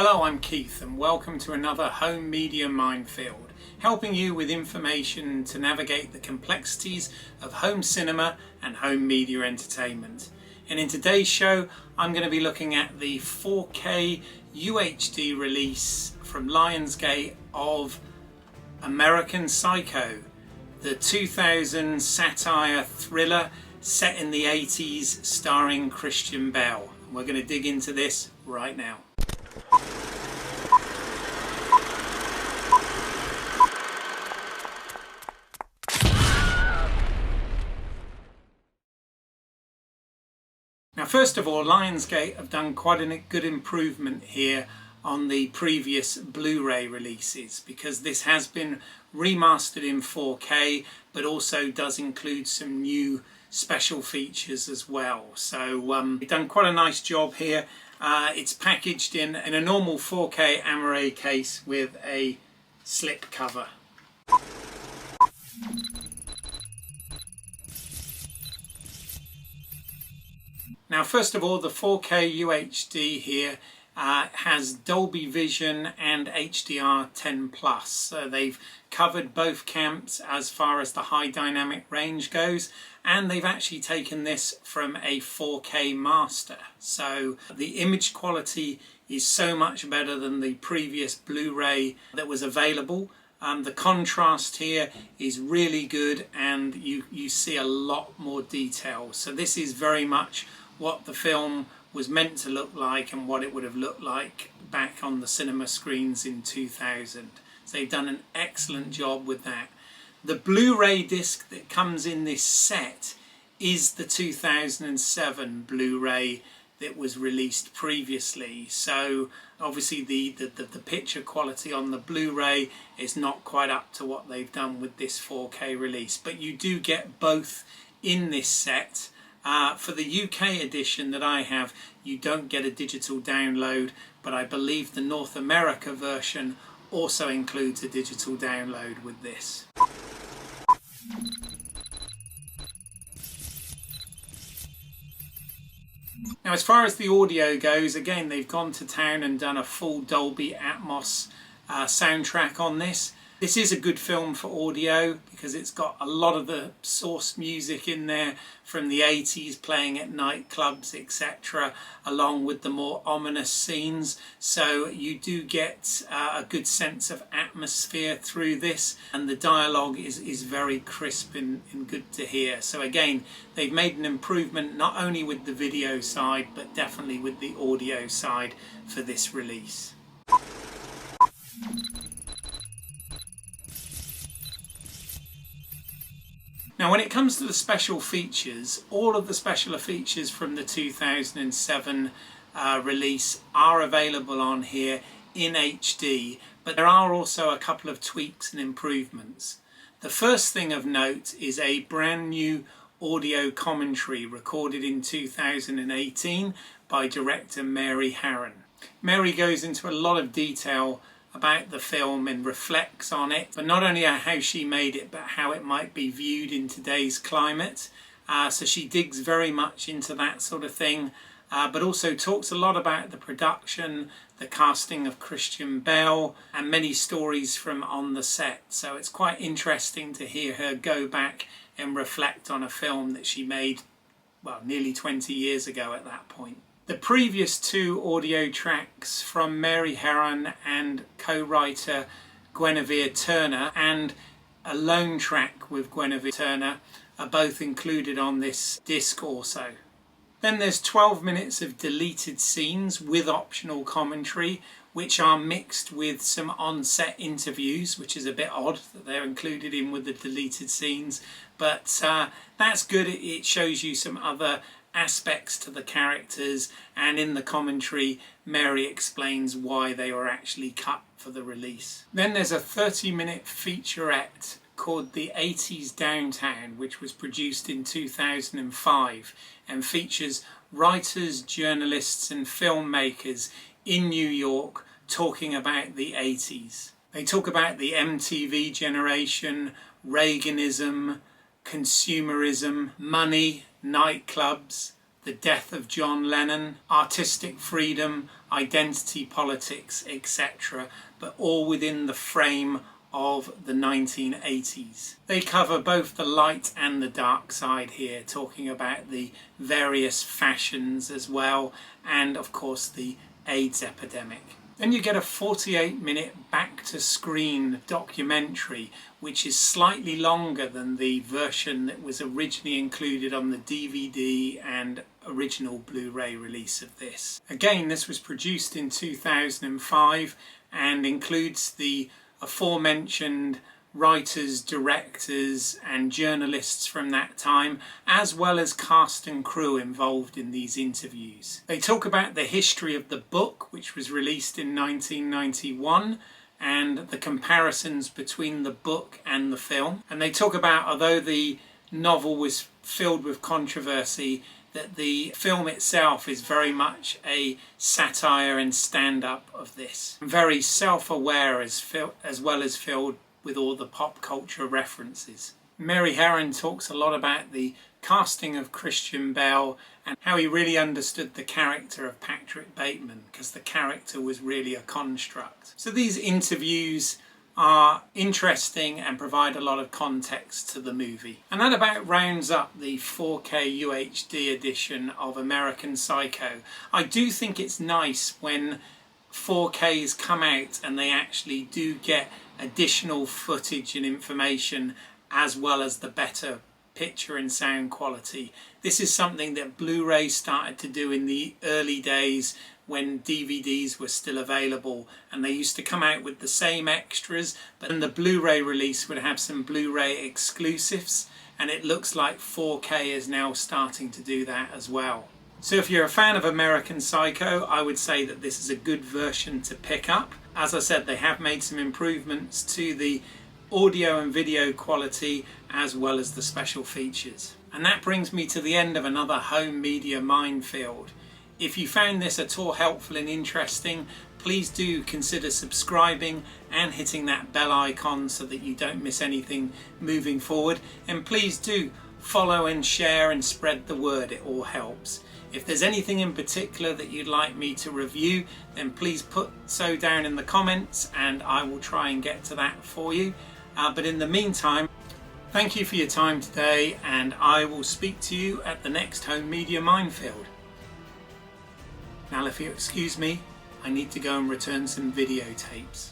Hello, I'm Keith and welcome to another home media minefield, helping you with information to navigate the complexities of home cinema and home media entertainment. And in today's show, I'm going to be looking at the 4K UHD release from Lionsgate of American Psycho, the 2000 satire thriller set in the 80s starring Christian Bale. We're going to dig into this right now. Now, first of all, Lionsgate have done quite a good improvement here on the previous Blu-ray releases, because this has been remastered in 4K but also does include some new special features as well. So they've done quite a nice job here. It's packaged in a normal 4K Amaray case with a slip cover. Now, first of all, the 4K UHD here has Dolby Vision and HDR10+. So they've covered both camps as far as the high dynamic range goes, and they've actually taken this from a 4K master. So the image quality is so much better than the previous Blu-ray that was available. The contrast here is really good, and you see a lot more detail. So this is very much what the film was meant to look like and what it would have looked like back on the cinema screens in 2000. So they've done an excellent job with that. The Blu-ray disc that comes in this set is the 2007 Blu-ray that was released previously. So obviously the picture quality on the Blu-ray is not quite up to what they've done with this 4K release, but you do get both in this set. For the UK edition that I have, you don't get a digital download, but I believe the North America version also includes a digital download with this. Now, as far as the audio goes, again, they've gone to town and done a full Dolby Atmos soundtrack on this. This is a good film for audio because it's got a lot of the source music in there from the 80s playing at nightclubs, etc., along with the more ominous scenes. So you do get a good sense of atmosphere through this, and the dialogue is very crisp and good to hear. So again, they've made an improvement not only with the video side but definitely with the audio side for this release. Now, when it comes to the special features, all of the special features from the 2007 release are available on here in HD, but there are also a couple of tweaks and improvements. The first thing of note is a brand new audio commentary recorded in 2018 by director Mary Harron. Mary goes into a lot of detail about the film and reflects on it, but not only how she made it but how it might be viewed in today's climate. So she digs very much into that sort of thing, but also talks a lot about the production, the casting of Christian Bale, and many stories from on the set. So it's quite interesting to hear her go back and reflect on a film that she made, well, nearly 20 years ago at that point. The previous two audio tracks from Mary Harron and co-writer Guinevere Turner, and a lone track with Guinevere Turner, are both included on this disc also. Then there's 12 minutes of deleted scenes with optional commentary, which are mixed with some on-set interviews, which is a bit odd that they're included in with the deleted scenes, but that's good. It shows you some other aspects to the characters, and in the commentary Mary explains why they were actually cut for the release. Then there's a 30-minute featurette called The 80s Downtown, which was produced in 2005 and features writers, journalists and filmmakers in New York talking about the 80s. They talk about the MTV generation, Reaganism, consumerism, money, nightclubs, the death of John Lennon, artistic freedom, identity politics, etc., but all within the frame of the 1980s. They cover both the light and the dark side here, talking about the various fashions as well, and of course the AIDS epidemic. Then you get a 48-minute back-to-screen documentary, which is slightly longer than the version that was originally included on the DVD and original Blu-ray release of this. Again, this was produced in 2005 and includes the aforementioned writers, directors and journalists from that time, as well as cast and crew involved in these interviews. They talk about the history of the book, which was released in 1991, and the comparisons between the book and the film. And they talk about, although the novel was filled with controversy, that the film itself is very much a satire and stand-up of this. Very self-aware as well as filled with all the pop culture references. Mary Herron talks a lot about the casting of Christian Bale and how he really understood the character of Patrick Bateman, because the character was really a construct. So these interviews are interesting and provide a lot of context to the movie. And that about rounds up the 4K UHD edition of American Psycho. I do think it's nice when 4Ks come out and they actually do get additional footage and information, as well as the better picture and sound quality. This is something that Blu-ray started to do in the early days when DVDs were still available, and they used to come out with the same extras, but then the Blu-ray release would have some Blu-ray exclusives, and it looks like 4K is now starting to do that as well. So if you're a fan of American Psycho, I would say that this is a good version to pick up. As I said, they have made some improvements to the audio and video quality, as well as the special features. And that brings me to the end of another home media minefield. If you found this at all helpful and interesting, please do consider subscribing and hitting that bell icon so that you don't miss anything moving forward. And please do follow and share and spread the word, it all helps. If there's anything in particular that you'd like me to review, then please put so down in the comments and I will try and get to that for you. But in the meantime, thank you for your time today, and I will speak to you at the next home media minefield. Now, if you excuse me, I need to go and return some videotapes.